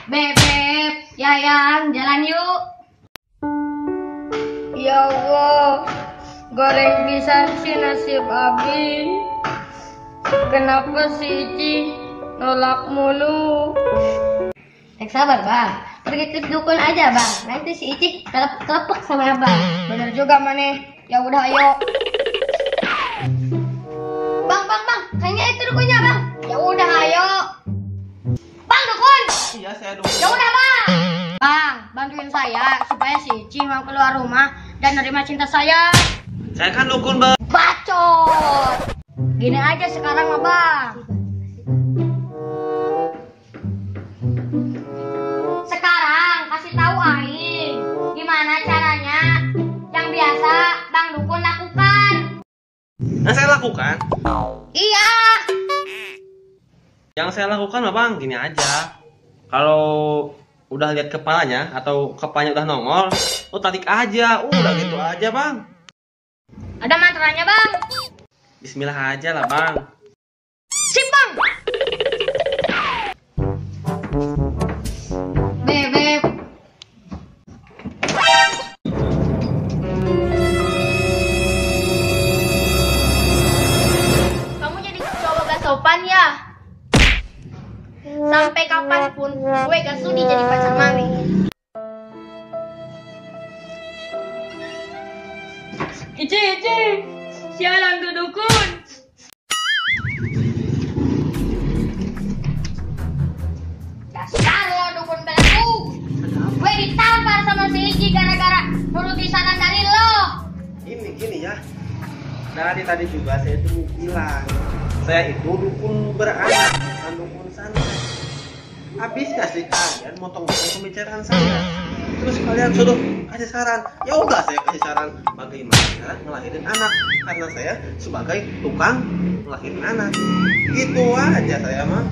Bebek, Yayang, jalan yuk. Ya Allah, goreng pisan si nasib abi. Kenapa si Ici nolak mulu? Sabar bang, pergi ke dukun aja bang. Nanti si Ici kelepek sama abang. Bener juga maneh. Ya udah ayo. Bang, kayaknya itu dukunnya bang. Ya udah ayo. Bang dukun. Iya, saya dukun. Ya udah bang. Bang, bantuin saya supaya si Ici mau keluar rumah dan nerima cinta saya. Saya kan dukun, Bang. Bacot. Gini aja sekarang mah bang. Sekarang kasih tahu Aing gimana caranya yang biasa Bang Dukun lakukan. Yang saya lakukan? Iya. Yang saya lakukan mah Bang, gini aja. Kalau udah lihat kepalanya atau kepalanya udah nongol, lo tarik aja. Udah gitu aja, Bang. Ada mantranya bang. Bismillah aja lah, Bang. Sip bang. Bebek. Kamu jadi cowok gak sopan ya? Sampai kapanpun gue gak sudi jadi pacar mami. Ici, sialan tuh dukun. Dasar lo dukun belagu. Gue ditampar sama si Ici gara-gara nuruti saran dari lo. Gini ya. Dari tadi juga saya itu bilang, saya itu dukun beranak, bukan dukun santet. Habis kasih kalian motong-motong pembicaraan saya. Terus kalian suruh kasih saran. Ya udah saya kasih saran bagaimana cara ngelahirin anak, karena saya sebagai tukang ngelahirin anak. Gitu aja saya mah.